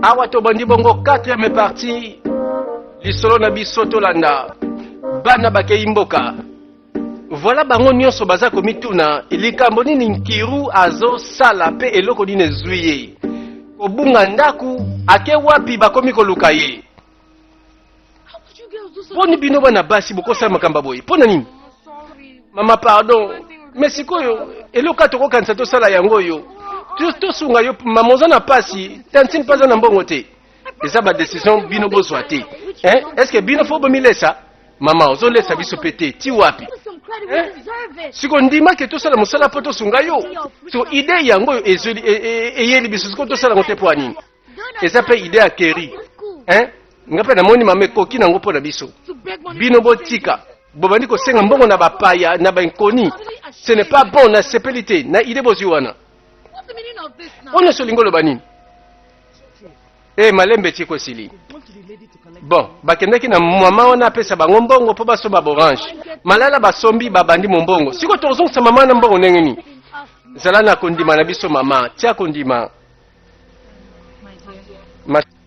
Awa to bandi bongo 4e partie. Lisolo na biso tolanda. Bana bakei mboka. Voilà bango nyonso baza komituna. Likambo nini Nkiru azo sala pe eloko nini ezwi. Kobunga ndaku ake wapi bakomi koluka ye. Poni bino bana basi bokosa makamba boye. Pona nini? Mama pardon. Mais sikoyo eloko tokokanisa tosala yango yo. To sunga yo mamoza na pasi, tantine pas na mbongo te. Eza ba décision bino bozwa te. Hein? Est-ce que bino fo bomilesa? Mama ozo lesa biso pete ti wapi? Siko ndima ke tosala mosala po to sunga yo. So idée yango ezeli eyeli biso siko tosala ngote po anini. Eza pe idée akeri. Hein? Ngape na moni mame koki nango po na biso. Bino botika. Bobandi ko senga mbongo na bapaya na bankoni. Ce n'est pas bon na sepelité na idée boziwana. On est sur l'ingolo banine. Eh, malembe tiko sili. Bon, bakendaki na mama wana pesa bango mbongo po baso baborange. Malala basombi babandi mbongo. Siko tozong sa mama na mbongo nengeni. Zala na kondima na biso mama, tia kondima.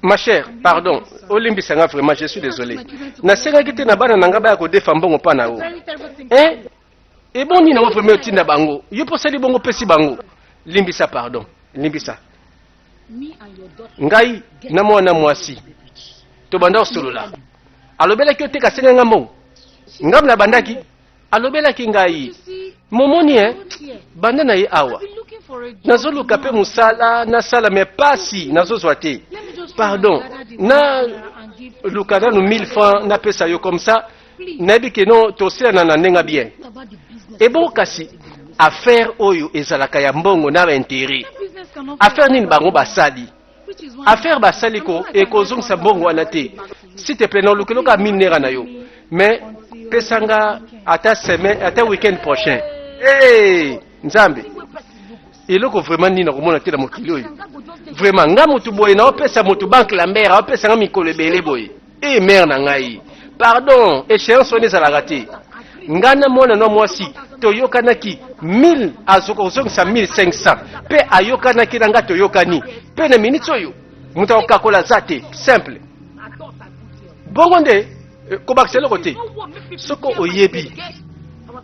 Ma chère, pardon. Olimbi sanga vraiment, je suis désolé. Na senga kite na bana nanga ba ko defa mbongo pa na o. Hein? Et bon ni na vraiment otinda bango. Yo posali bongo pesi bango. Limbisa pardon. Limbisa. Ngai na mwana mwasi. To banda osolola. Alobela ki oteka senga ngambo. Ngam na bandaki. Alobela ki ngai. Momoni banda na ye awa. Nazoluka pe musala na sala me pasi nazozwa te. Pardon. Na lukana no 1000 francs na pesa yo comme ça. Nabi ke no to sela na nenga bien. Et bon kasi affaire oyo ezalaka ya mbongo na intérêt. Affaire nini bango basali. Affaire basali ko e kozongisa mbongo wana te. S'il te plaît non lukeloka minera na yo. Mais pesanga ata semaine ata week-end prochain. Eh Nzambe. Eloko vraiment nini nakomona te na mokili oyo. Vraiment nga mutu boye na opesa mutu banque Lambert, opesa nga mikolo ebele boye. Eh mère na ngai. Pardon, échéance on ezalaka te. Ngana mwana no mwasi toyokanaki 1000 azokozongisa 1500 pe ayokanaki nanga toyokani pe na minute oyo muta okakola zate simple bongo nde kobakisela kote soko oyebi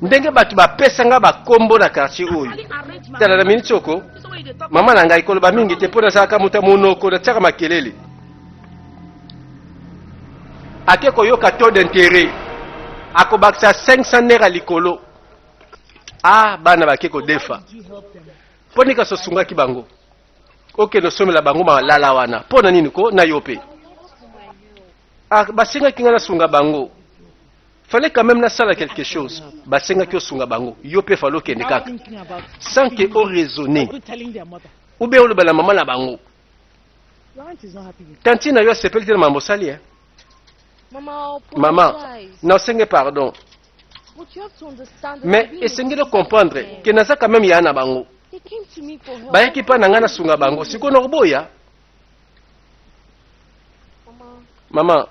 ndenge batu bapesa nga bakombo na quartier oyo tala na minute oko mama na ngai koloba mingi te pona saka muta monoko na tsaka makelele ake koyoka taux d'intérêt akobakisa 500 naira likolo. Ah, bana bakeko defa. Poni ka sosunga ki bango. Oke no somela bango malala wana. Pona nini ko na yope. Ah, basenga kinga na sunga bango. Fallait quand même na sala quelque chose. Basenga ki osunga bango. Yope falo kende kaka. Sans que o raisonner. Ou bien o bala mama na bango. Tantina yo sepelite na mambo sali Maman, non, c'est pardon. Mais essayez de comprendre que nous avons quand même yana bango. Bah qui pas nangana sunga bango. Si qu'on orboya. Maman,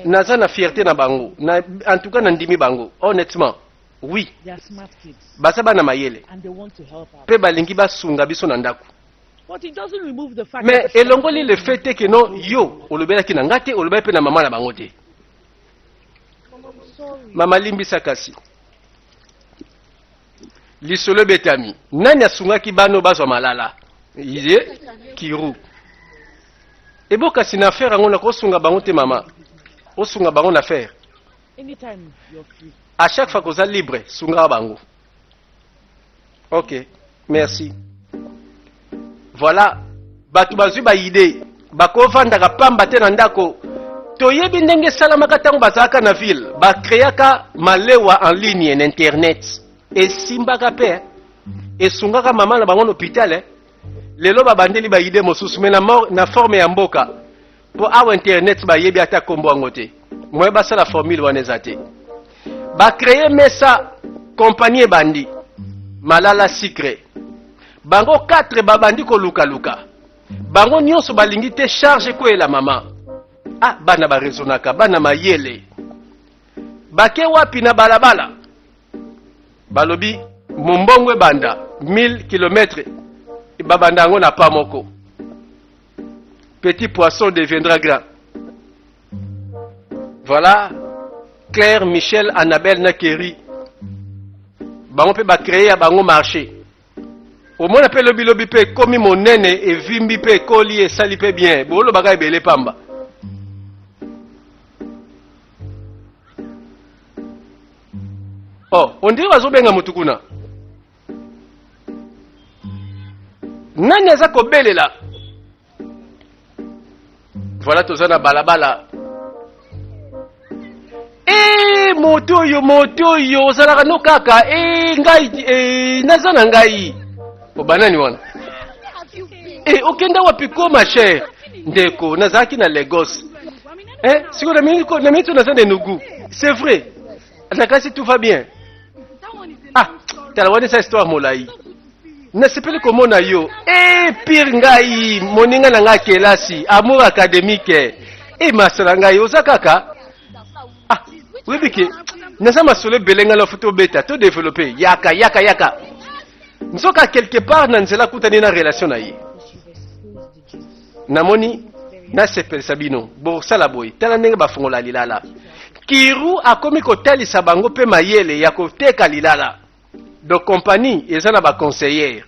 naza na fierté na bango. Na en tout cas nandimi bango. Honnêtement, oui. Basa bana mayele. Pe balingi ba sunga biso na ndaku. But it doesn't remove the fact mais elongoli le fait que non yo olobela ki na ngate olobela pe na mama na bango te. Mama limbisa kasi. Lisolo betami. Nani asunga ki bano bazwa malala. Iye Kiru. Ebo kasi na affaire ngona ko sunga bango te mama. O sunga bango na affaire. Anytime you're free. À chaque fois que vous êtes libre, sunga bango. Ok, merci. Voilà, batu bazui ba idée, bako vandaka pamba te na ndako. Toyebi ndenge salamaka tango bazaka na ville, ba créaka malewa en ligne na internet. Et simbaka pe, et sungaka mama na bango hôpital. Lelo ba bandeli ba idée mosusu mais na forme ya mboka. Po awa internet ba yebi ata kombo angote. Moi ba sala formule wanezate. Ba créer mesa compagnie bandi. Malala secret. Bango 4 babandi ko luka luka. Bango nyonso balingi te charge ko la mama. Ah bana ba rezonaka bana mayele. Bake wapi na balabala. Balobi mombongwe banda 1000 km. Babanda ngo na pa moko. petit poisson deviendra grand. Voilà, Claire, Michel, Annabelle, Nakeri. Bango pe ba créer à bango marché. Au moins appelle le bilobi pe comme mon nene et vimbi pe koli et sali pe bien. Bolo bagay belé pamba. Oh, on dit wazo benga mutukuna. Nani aza ko belela? Voilà tozana balabala. Moto yo ozalaka no kaka ngai nazana ngai obanani wana okenda wapi ko ma chère ndeko nazaki na Lagos siko na minute nazana enugu c'est vrai nakasi tout va bien tala wana sa histoire molai nasepeli komona yo pire ngai moninga na ngai kelasi amour académique masala ngai oza kaka oui, biki. Nasa masole belenga la photo beta, tout développé. Yaka. Nsoka quelque part nanzela kutani na relation na ye. Namoni na sepel sabino. Borsala boy. Tala ndenge bafongola lilala. Kiru akomi kotalisa bango pe mayele ya koteka lilala. Donc compagnie ezana ba conseillère.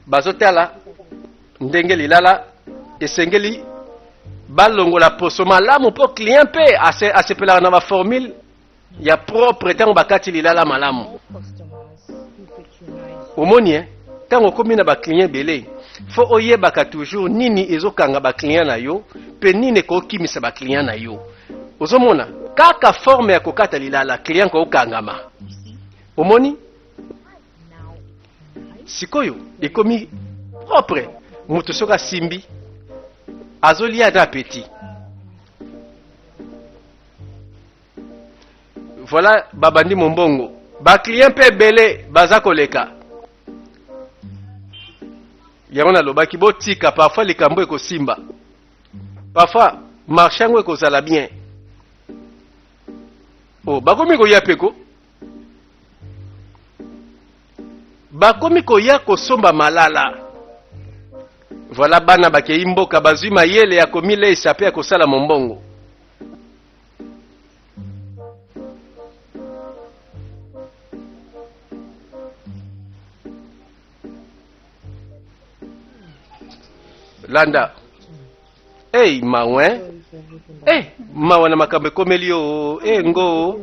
Bazotala ndenge lilala esengeli balongola poso malamu po client pe asepelaka na ba formule ya propre tango bakati lilala malamu. Omoni tango komi na ba client belé fo oyebaka toujours nini ezokanga ba client na yo pe nini ko kimisa ba client na yo. Ozomona kaka forme ya kokata lilala client ko okangama. Omoni sikoyo ekomi propre mutu soka simbi azolia da petit. Voilà babandi mombongo. Ba client pe belé baza koleka. Yangona lobaki botika parfois likambo eko simba. Parfois marchango eko zala bien. Bakomi ko yapeko. Bakomi ko ya ko somba malala. Voilà bana bakei mboka bazwi mayele ya komile isape ya kosala mombongo. Landa. Mawe. Mawa na makambe komelio. Ngo.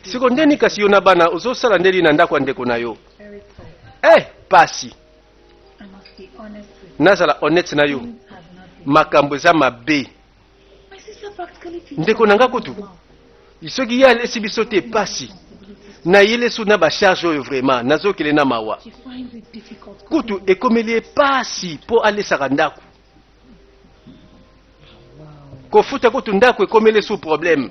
Siko ndeni kasi yona bana uzosala ndeli na ndako ndeko na yo. Pasi. Nazala honnête na yo makambo za mabe ndeko nanga kutu isoki ya lesi biso te pasi na yele suna ba charge oyo vraiment nazokele na mawa kutu ekomeli pasi po alesaka ndako kofuta kutu ndako ekomeli sous problème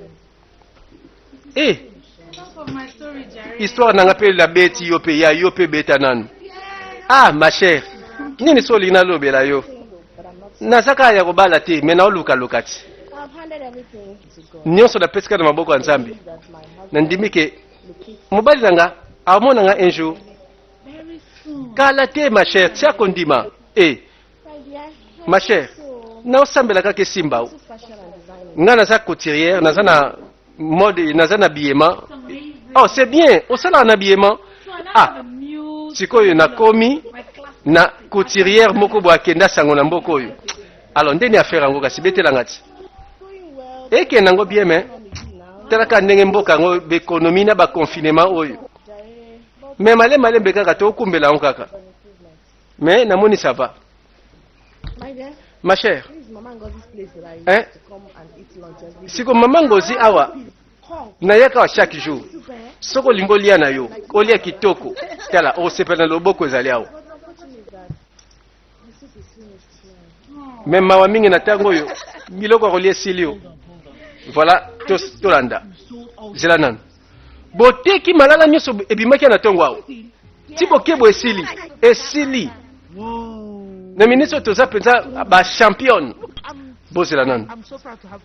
histoire nanga pe la beti yo pe ya yo pe beta nanu ma chère nini soli na lobela yo nazaka ya kobala te mena oluka lokati nyonso na pesika na maboko ya Nzambe na ndimike mobali nanga amona nga un jour kala te ma chère tia kondima ma chère na osambela kaka simba nga naza couturière naza na mode naza na habillement c'est bien osala na habillement sikoyo nakomi na couturière moko bo akenda sango na mboko oyo alors ndeni affaire yango kasi betelanga ti ekenda ngo bien mais talaka ndenge mboka ngo bekonomi na baconfinement oyo mais malembe kaka tokumbela yango kaka mais namoni ça va ma chère siko mama Ngozi awa nayaka wa chaque jour soko lingo lia na yo olia kitoko tala osepela loboko ezali awa même mawa mingi na tango yo biloko kolia silio voilà tolanda zela nanu boteki malala nyonso ebimaki na tongo awa ti bokebo esili na ministre toza penza ba champion bozela nanu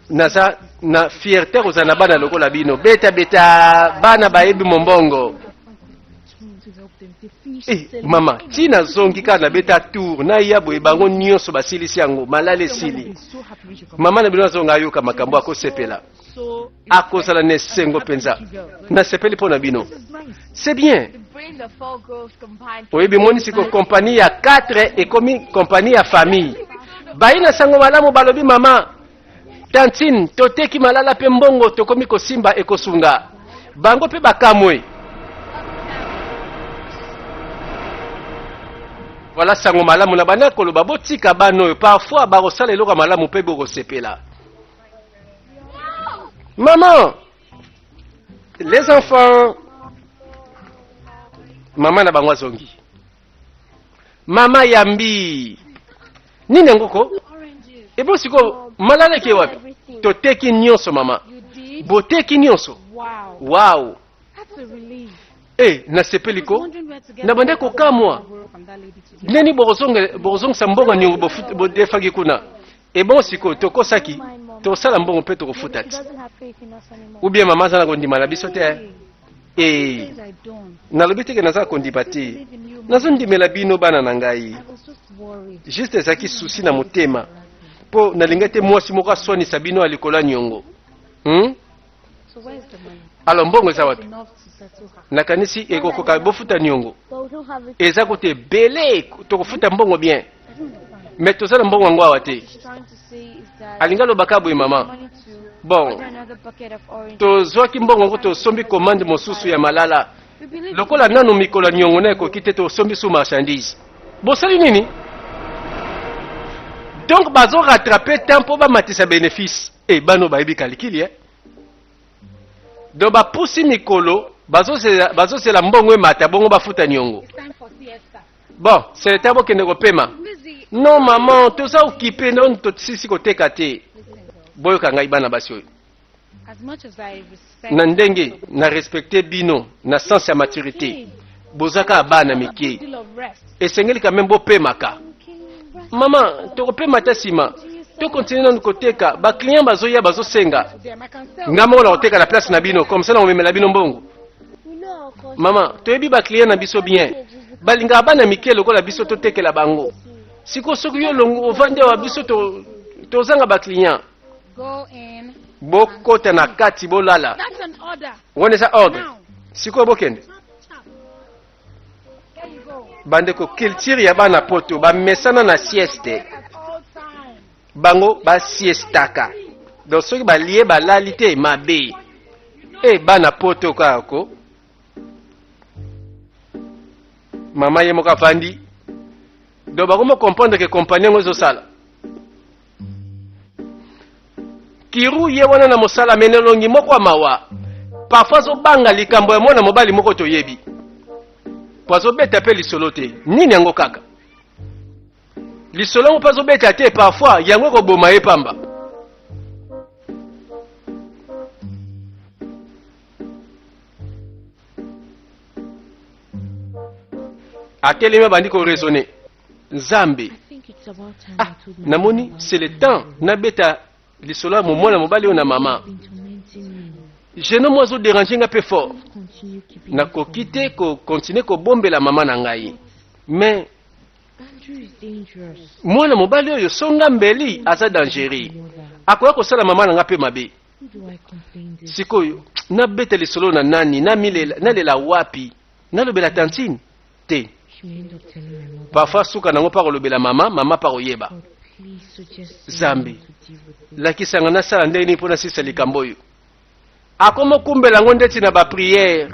naza na fierté kozala na bana lokola bino beta bana bayebi mombongo Mama, tina zongi kana beta tour na yabo ebango nyonso basilisi yango malale sili. Mama na bino zonga yoka makambo akosepela. Akozala ne sengo penza. Na sepeli pona bino. C'est bien. Oui, bimoni siko compagnie ya 4 et comme compagnie ya famille. Baina sango malamu balobi mama. Tantine toteki malala pe mbongo tokomi kosimba ekosunga. Bango pe bakamwe. Voilà sango malamu na bana koloba botika bano parfois barosala eloko malamu pe bokosepela. Maman, les enfants, maman na bangwa zongi. Mama yambi. Nini ngoko? Ebo siko malala ke wapi? Toteki nyonso mama. Boteki nyonso. Wow. That's a relief. Na sepeliko. Na bande ko kamwa. Neni borozonga sambonga nyongo bodefagi kuna. Ebo siko tokosaki. Tosala mbongo pe tokofuta ti. Ou bien maman zana kondima na biso te. Nalobi teke naza kondipa te. Nazo ndimela bino bana na ngai. Juste ezaki souci na motema. Po nalinga te mwasi moko aswanisa bino alikola nyongo. Alors mbongo eza wapi? Nakanisi ekokoka bofuta nyongo. Eza kote bele tokofuta mbongo bien. Mais tozala mbongo yango awa te. Alinga lobaka boye mama. Bon. Tozwaki mbongo ngo tosombi commande mosusu ya malala. Lokola nanu mikola nyongo na ekoki te tosombi su marchandise. Bosali nini? Donc bazo rattraper temps pour ba matisa bénéfice. Bano bayebi kalikili Donc ba pousi mikolo bazo c'est la mbongo mata bongo bafuta nyongo. Bon, c'est le temps kende ko pema. Non maman, tout ça occupé non to sisi ko teka te. Boyo kanga ibana basio. Na ndenge na respecter bino na sens ya maturité. Bozaka abana miki. Esengeli quand même bo pemaka. Maman, to ko pema ta sima. To continuer na koteka, ba client bazoya bazosenga. Ngamo la koteka la place na bino comme ça na omemela bino mbongo. Maman, to yebi ba client na biso bien. Balinga bana miki lokola biso to tekela bango. Siko soki yo longo ovande wa biso to zanga ba client. Go in. Bokota na kati bolala. That's an order. Wone sa order. Siko bokende. There you go. Bande ko culture ya bana poto ba mesana na sieste. At all times. Bango ba siestaka. Donc soki ba lié ba lalite mabe. Bana poto kako. Mama ye moka fandi. Donc bakomo comprendre que compagnie ngozo sala. Kiru ye wana na mosala menelongi moko mawa. Parfois zo banga likambo ya mwana mobali moko toyebi. Poazo beta pe lisolo te. Nini yango kaka? Lisolo mo pazo beta te parfois yango ko boma ye pamba. Atelema bandi ko raisonner. Nzambe. Namoni c'est le temps na beta lisolo mo mwana mobali ona mama. Je ne moi zo déranger nga peu fort. Na ko kite ko continuer ko bombela mama na ngai. Mais mwana mobali oyo songa mbeli aza dangereux. Akoya ko sala mama na nga pe mabe. Sikoyo na beta lisolo na nani na milela na lela wapi na lobela tantine te. Parfois suka nango pa kolobela mama pa koyeba. Zambi lakisanga na sala ndeni mpona sisa likambo oyo. Akomo kumbela ngo ndeti na ba prière.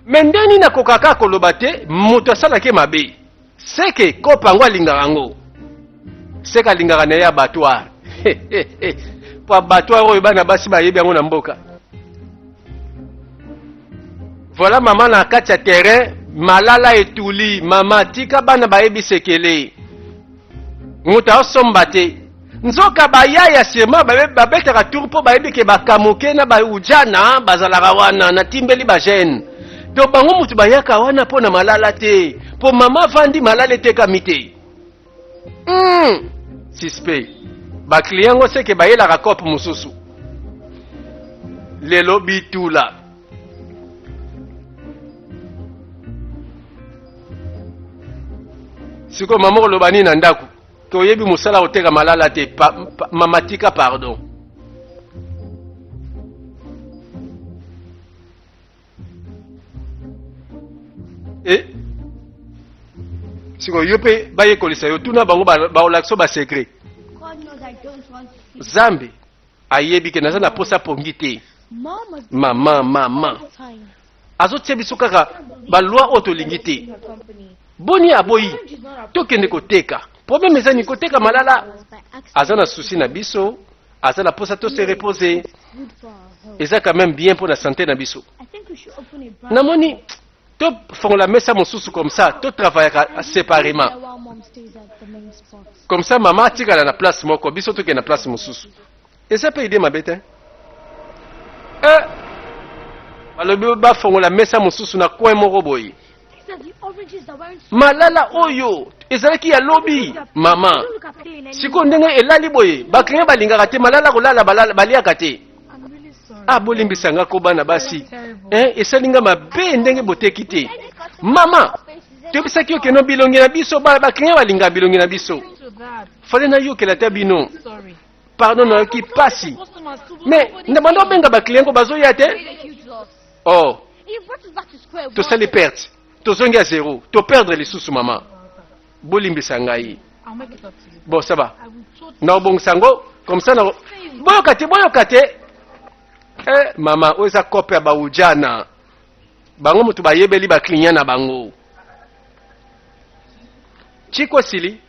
Mendeni na kokaka koloba te moto asala ke mabe. Seke kopa ngo alingaka ngo. Seka alingaka na ya abattoir. Po abattoir oyo bana basi bayebi yango na mboka. Voilà maman na kati ya terrain malala etuli mama tika bana bayebi sekele. Muta osomba te. Nzoka bayaya sema babetaka tour po bayebi ke bakamoke na baujana bazalaka wana na timbeli ba jeune. To bango mutu bayaka wana po na malala te. Po mama vandi malala te kamite. Sispe. Ba client ngo seke bayela ka kopo mususu. Lelo bitula. siko mama oloba nini na ndako ke oyebi mosala oteka malala te mama tika pardon. Siko yo mpe bayekolisa yo tuna bango baolakisa basekret. God knows I don't want to see. Zambe ayebi ke naza na posa pongi te. Mama azotia biso kaka balwa oyo tolingi te. Boni aboyi tokende koteka. Problème ezani koteka malala. Aza na souci na biso, aza na posa to se reposer. Eza quand même bien pour la santé na biso. Namoni to fongola mesa mosusu comme ça, to travailler séparément. Comme ça maman tika na place moko, biso to ke na place mosusu. Et ça peut aider ma bête. Balobi ba fongola mesa mosusu na coin moko boyi. Malala oyo ezalaki ya lobi mama. Siko ndenge elali boye, bakenge balingaka te malala kolala baliaka te. Ah bolimbisanga ko bana basi. Esalinga mabe ndenge boteki te. Mama, tobisaki yo keno bilongi na biso bakenge balinga bilongi na biso. Fale na yo kelata bino. Pardon na ki pasi. Mais ndabando benga ba client ko bazoya te. Oh. To sali perte. To zongi à zéro. To perdre les sous maman. Bolimbisa ngai. Bon ça va. Na bon sango comme ça na boyokate. Mama oza kope ba ujana. Bango mutu bayebeli ba client na bango. Chiko sili.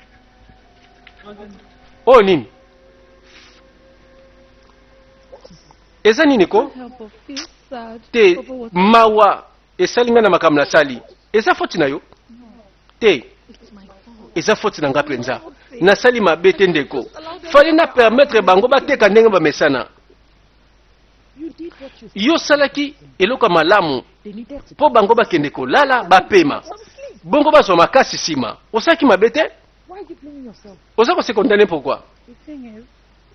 Oh nini? Eza nini ko? Te mawa esalinga na makamna sali. Eza foti na yo? Te. Eza foti na nga penza. Na sali mabete ndeko. Fali na permettre bango bateka ndenge ba mesana. Yo salaki eloka malamu. Po bango bakende kolala bapema. Bongo bazo makasi sima. Osaki mabete? Osako se condamner pourquoi?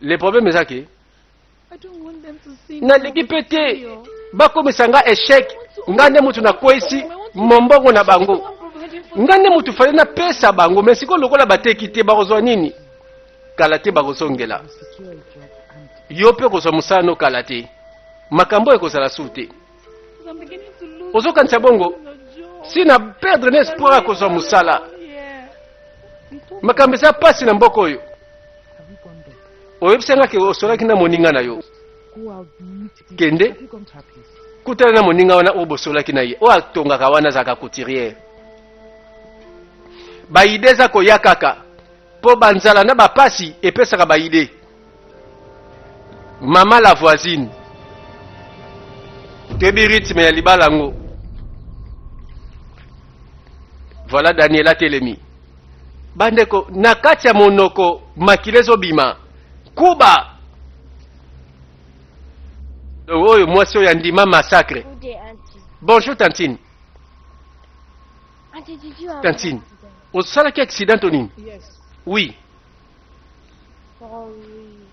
Le problème est que na ligi pete bako misanga échec ngande mutu na kwesi mombongo na bango ngande mutu fale na pesa bango mais siko lokola bateki te bakozwa nini kalate bakozongela yo pe kozwa musano kalate makambo ekozala sute ozokanisa bongo si na perdre l'espoir kozwa musala makambo eza pasi na mboko oyo oyebisanga ke osolaki na moninga na yo kende kutana na moninga wana obosolaki na ye o atongaka wana zaka couturière baide eza koya kaka po banzala na bapasi epesaka baide mama la voisine toyebi rythme ya libala yango voilà Daniela telemi bandeko na kati ya monoko makile ezobima kuba oyo mwasi oyo andima massacre. Bonjour Tantine. Tantine, osalaki accident nini? Oui.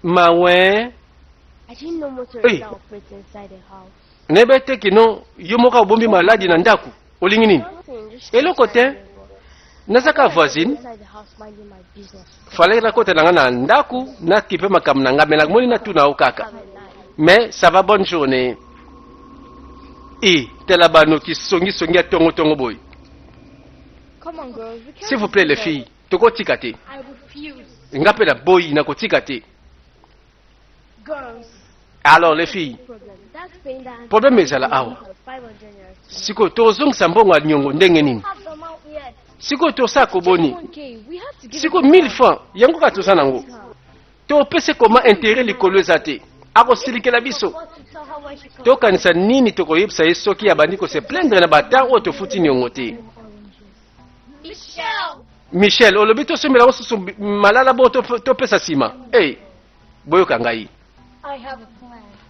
Mawe. Nebe te kino yo moka obombi maladi na ndako olingi nini? Eloko te nazaka voisine fallait la côté na ndaku na kipe makam na ngamela moni na tuna okaka. Mais ça va, bonne journée. Et telabano qui songi à tongo boy. S'il vous plaît les filles, toko tikate. Ngape la boy na ko tikate. Alors les filles. Problème est là awa. Siko tozong sambongo nyongo ndenge nini? Siko to sako boni. Siko 1000 francs yango ka to sanango. To pese comment intérêt likolo zate. Ako silike la biso. Tokanisa nini tokoyebisa ye soki ya bandiko se plaindre na bata o to futi nyongo te. Michel, olobi to somela osusu malala bo to pesa sima. Hey, boyoka ngai.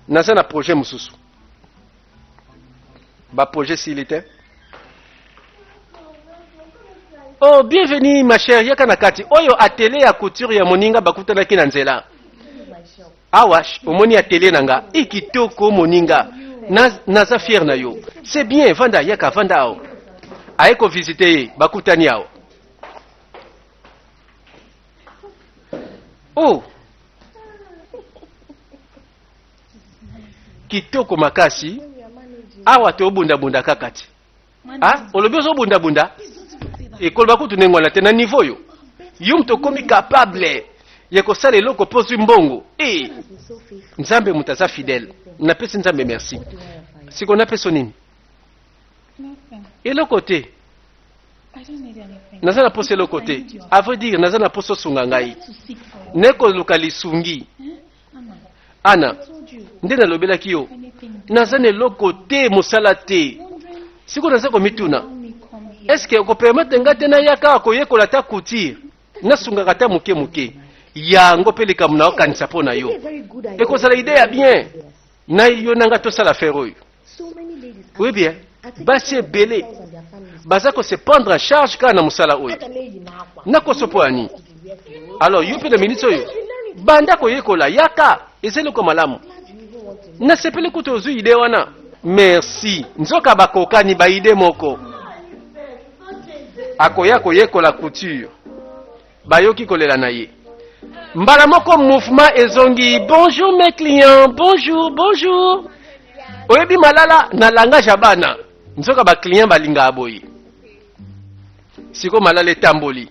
Naza na projet mususu. Ba projet s'il était. Oh, bienvenue ma chère, yaka na kati. Oyo atelier ya couture ya moninga bakutana ki na nzela. Awash, omoni atelier nanga, ikitoko moninga. Naza fier na yo. C'est bien, vanda yaka vanda ao. Aeko visiter bakutani ao. Oh, kitoko makasi awa to bunda bunda kakati. Ah, olobi ozo bunda bunda. Ekoloba kutu nengwana te na niveau yo. Yo mto komi capable ya kosala eloko posi mbongo. Eh, Nzambe mutaza fidèle. Napesi Nzambe merci. Siko napeso nini? Eloko te. Naza na poso eloko te. A vrai dire, naza na poso sunga ngai. Neko luka lisungi. Ana, nde nalobelaki yo. Naza na eloko te mosala te. Siko naza komituna. Est-ce que ko permettre ngate na yaka ko yekola ta couture? Nasunga kata muke muke. Yango peleka muna okanisa pona yo. Ekozala idée ya bien. Na yo nanga to sala faire oyo. Oui bien. Basi belé. Bazako se prendre en charge kana musala oyo. Nako sopoani. Alors yo pe de ministre oyo. Banda ko yekola yaka ezelo ko malamu. Na sepele kuto ozu idée wana. Merci. Nzoka bakokani ba idée moko. Akoya ko yekola couture. Bayoki kolela na ye. Mbala moko mouvement ezongi. Bonjour mes clients. Bonjour, bonjour. Oyebi malala na langage ya bana. Nzoka ba client balinga aboyi. Siko malala etamboli.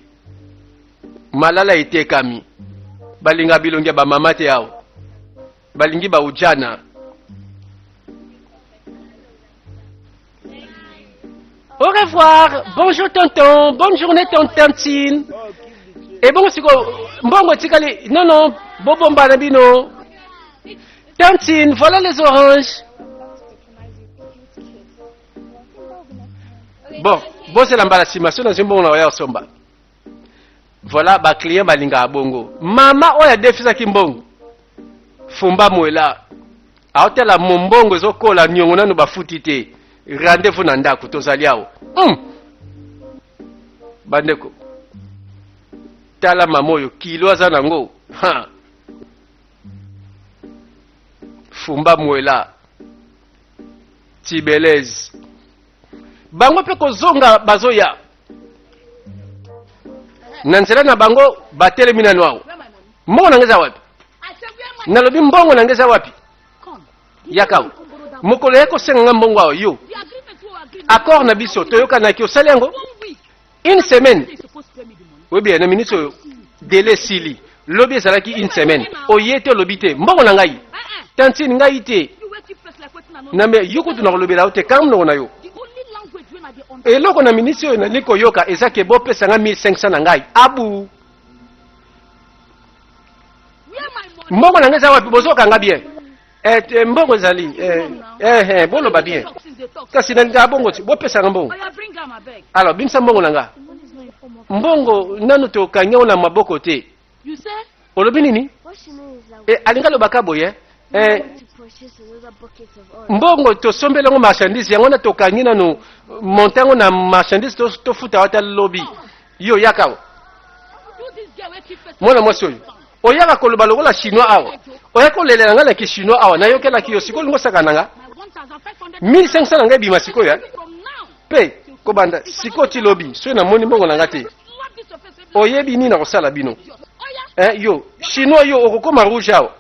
Malala etekami. Balinga bilongi ba mama te yao. Balingi ba ujana. Au revoir. Bonjour tonton. Bonne journée tantine. Et bon siko mbongo tikali. Non non, bobo mbana bino. Tantine, voilà les oranges. Bon, c'est l'embarrassement na zimbo na ya somba. Voilà ba client balinga abongo. Mama oya defisa kimbongo. Fumba mwela. Aotela mombongo ezokola nyongo nanu bafuti te. Rendez-vous na ndako tozali awo. Bandeko. Tala mamoyo kilo aza nango. Ha. Fumba mwela. Tibelez. Bango pe kozonga bazoya. Nansela na bango batelemi nanu awo. Mbongo nangeza wapi? Nalobi mbongo nangeza wapi? Yakao. Mokolo yako senga mbongo awo yo. Accord na biso toyoka na kyo salengo. Une semaine. Oui bien, na ministre délai sili. Lobi ezalaki une semaine. Oyete lobite. Mbongo na ngai. Tantine ngai te. Na me yoko tuna lobela ote kam no na yo. Eloko na ministre na liko yoka ezake bo pesa nga 1500 na ngai. Abu. Mbongo na ngai za wapi bozoka nga bien. Mbongo zali bolo ba bien. Kasi na bongo ti bo pesa nga mbongo. Alors bimsa mbongo na nga. Mbongo nanu to kanya na maboko te. You say? Olobi nini? Alinga lo bakabo ye. Mbongo to sombela ngo marchandise yango na to kanya nanu montango na marchandise to futa wata lobby. Yo yakao. Mwana mwasi oyo. Oyaka koloba lokola chinois awa. Oyaka lelela nga na ki chinois awa na yokela ki yo sikolo ngo saka nanga. 1500 nanga bima sikoyo ya. Pe kobanda sikoti lobby so na moni mbongo nanga te. Oyebi nini na kosala bino? Yo, chinois yo okokoma rouge awa.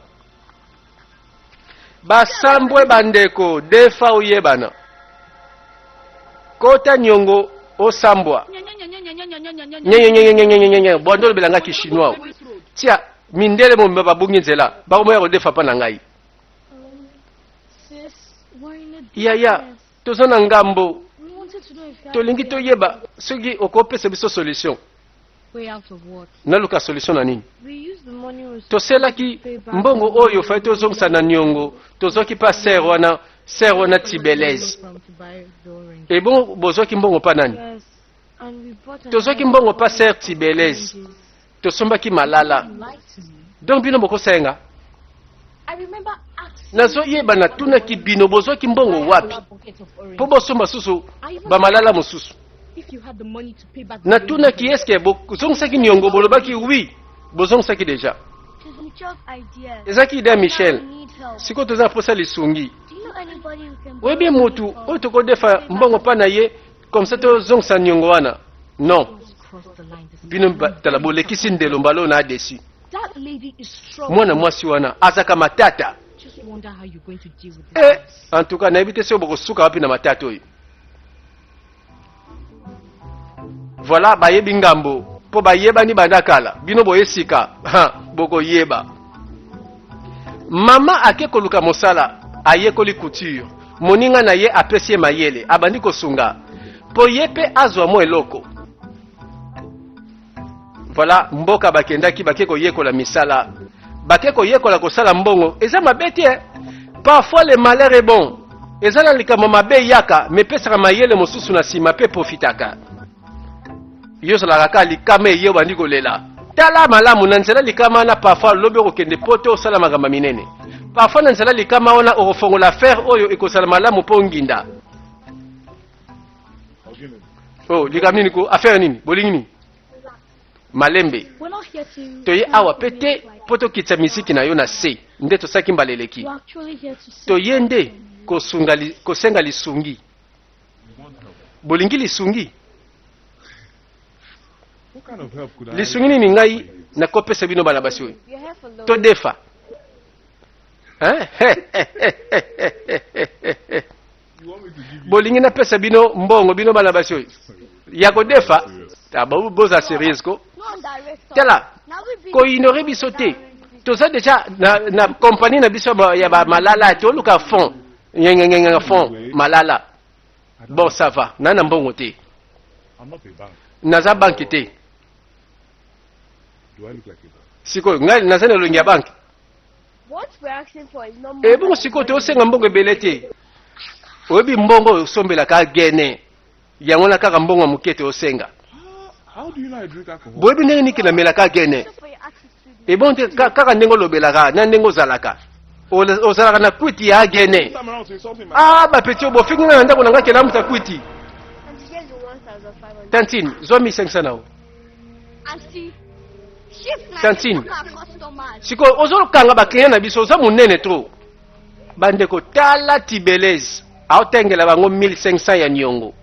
Basambwe bandeko defa oyebana. Kota nyongo osambwa. Nye bondo belanga ki chinois. Tia mindele mo mbaba bungi nzela. Ba mo ya kodefa pa na ngai. Ya, tozana ngambo. Tolingi toyeba soki okopesa biso solution. Way out of what? Naluka solution na nini? We use the money we Toselaki mbongo oyo fa tozongisa na nyongo, tozoki pa ser wana Tibelez. Et bon bozoki mbongo pa nani? Yes. And we bought Tozoki mbongo pa ser Tibelez. Tosombaki malala. Donc bino boko senga. I remember asking Nazo yeba na tuna ki bino bozoki mbongo wapi? Po bosomba susu ba malala mosusu. if you had the money to pay back. Na tuna ki eske bozongisa nyongo bolobaki oui, bozongisa ki déjà. It's Michel's idea. Ezaki idea Michel. We need help. Siko toza posa lisungi. Do you know anybody who can? Oui bien mutu, oyo tokodefa mbongo pa na ye comme ça tozongisa nyongo wana. Non. Cross the line. Bino tala bolekisi ndelo mbalo na adesi. That lady is strong. mwana mwasi wana azaka matata. Just wonder how you're going to deal with this. En tout cas nayebi te so bokosuka wapi na matata oyo. Voilà bayebi ngambo po bayebani bandakala bino boyesika bokoyeba. Mama ake koluka mosala ayekoli couture moninga na ye apesi ye mayele abandi kosunga po ye pe azwa mo eloko. Voilà mboka bakendaki bake koyekola misala bake koyekola kosala mbongo eza mabeti parfois le malheur est bon eza na likambo mabe yaka mepesaka mayele mosusu na sima pe profitaka yo zalaka ka likama ye bandi kolela tala malamu na nzela likama na parfois lobe kokende poto osala makambo minene parfois na nzela likama ona okofongola affaire oyo ekosala malamu po nginda. Oh likam nini ko affaire nini bolingi nini malembe We're not here to. toye awa pete poto kitsa misiki na yo na se nde tosaki mbaleleki We're actually here to say. toye nde kosenga lisungi bolingi lisungi. What kind of help could I Lisungi nini ngai nakopesa bino bana basi oyo You're here for love. to defa You want me to give you? bolingi napesa bino mbongo bino bana basi oyo ya kodefa boza serious ko No, director. tala Now we be. koinore biso te toza deja na compagnie na biso ya ba malala toluka fond ngengengenga fond malala bon ça va nana mbongo te I'm not a bank. naza banki te Do I look like a bank? sikoyo ngai naza na elongi ya banki What we're asking for is not more. ebongo sikoyo tosenga mbongo ebele te oyebi mbongo osombelaka gene yango na kaka mbongo moke te osenga How do you know I drink alcohol? boyebi ndenge niki namelaka gene For your attitude. ebongo te kaka ndenge olobelaka na ndenge ozalaka ozalaka na kwiti ya gene This time around, so insulting my bapeti oyo bofingi nga na ndako na nga kela muta kwiti And here's the 1,500. tantine zwa 1500 nao Auntie, shift like Tantine. our customers. sikoyo ozokanga bakliyen na biso oza monene tro bandeko tala tibelese aotengela bango 1500 ya niongo.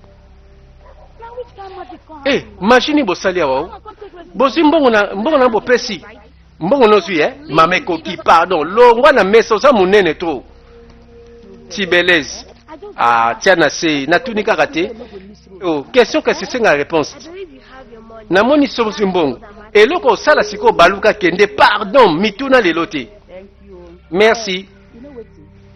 Now which kind of magic can Machine bosali awa bosi mbongo na bopesi mbongo nozwi mama ekoki pardon longwa na mesa oza monene tro tibelese tia na se natuni kaka te question kasi senga réponse I believe you have your money. namoni sosi mbongo eloko osala sikoyo baluka kende pardon mituna lelo te Thank you. merci You know what?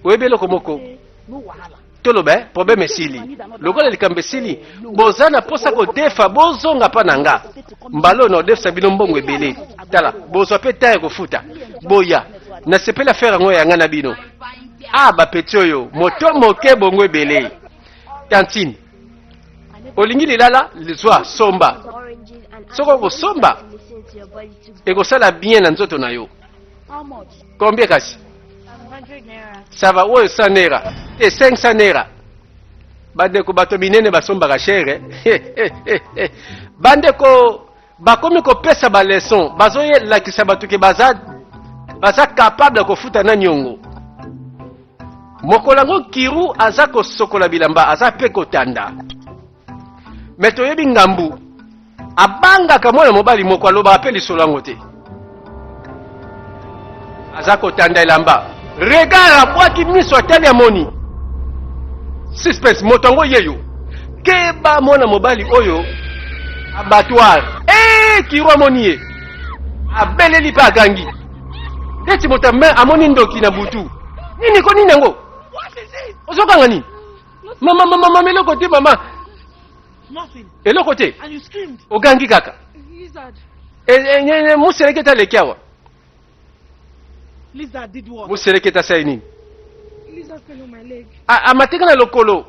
oyebi eloko moko No wahala. toloba problème esili lokola likambo esili boza na posa kodefa bozonga mpa na nga mbala oyo na odefisa bino mbongo ebele tala bozwa mpe ta ya kofuta boya nasepeli affaire yango yanga na bino bapeti oyo moto moke bongo ebele tantine olingi lilala lizwa somba Oranges and soko kosomba listen to your body to ekosala bien na nzoto na yo How much? combien kasi 100 naira. sava oyo 100 naira te 500 naira bandeko bato minene basombaka chere bandeko bakomi kopesa baleson bazoyelakisa bato ke baza capable ya kofuta na niongo mokolo yango kiru aza kosokola bilamba aza mpe kotanda me toyebi ngambu abangaka mwana mobali moko alobaka mpe lisolo yango te aza kotanda elamba regard abwaki miso atali amoni suspense moto yango yeyo keba mwana mobali oyo abattoir kiru amoni ye abeleli mpe agangi neti moto amoni ndoki na butu nini ko nini yango ozokanga nini mama eloko te mama Nothing. eloko te And you screamed. ogangi kaka Lizard. museleketa leki awa Lizard did what? museleketa sai nini Lizard fell on my leg. amateka na lokolo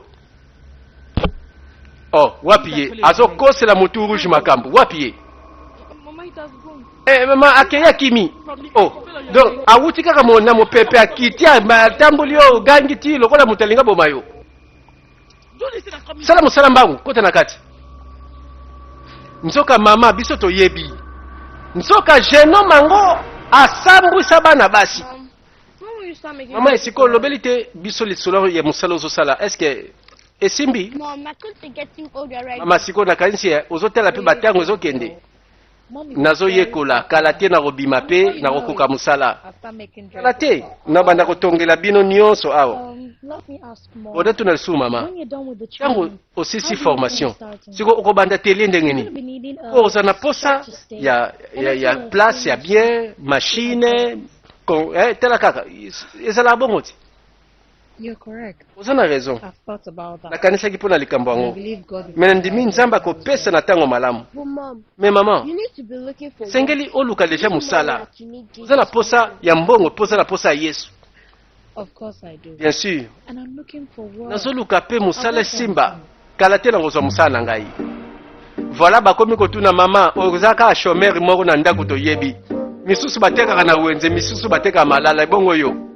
wapi ye azokosela motu rouge makambo wapi ye Mama, it has gone. mama akeya kimi donc awuti kaka na mopepe akiti atamboli oyo ogangi ti lokola moto alinga boma yo Don't listen and come sala mosala mbangu kota na kati nzoka mama biso toyebi nzoka genome yango asambwisa bana basi When will you start making mama esiko olobeli te biso lisolo ya mosala ozosala estce esimbi Mom, I couldn't get getting older right mama siko nakanisi ozotala mpe batango ezokende nazoyekola kala te nakobima pe nakokoka mosala kala te nabanda kotongela bino nyonso awa oda tuna lisusu mama ntango osisi formation siko okobanda tele ndenge nini oza na posa ya place ya bien machine tala kaka ezala bongo ti oza na raison nakanisaki mpo na likambo yango me ndimi nzambe akopesa na ntango malamu me mama sengeli oluka deja mosala oza na posa ya mbongo mpo oza na posa ya yesu bien sûr nazoluka mpe mosala esimba kala te nakozwa mosala na ngai voilà bakomi kotuna mama oza kaka chomere moko na ndako toyebi misusu batekaka na wenze misusu batekaka malala ebongo yo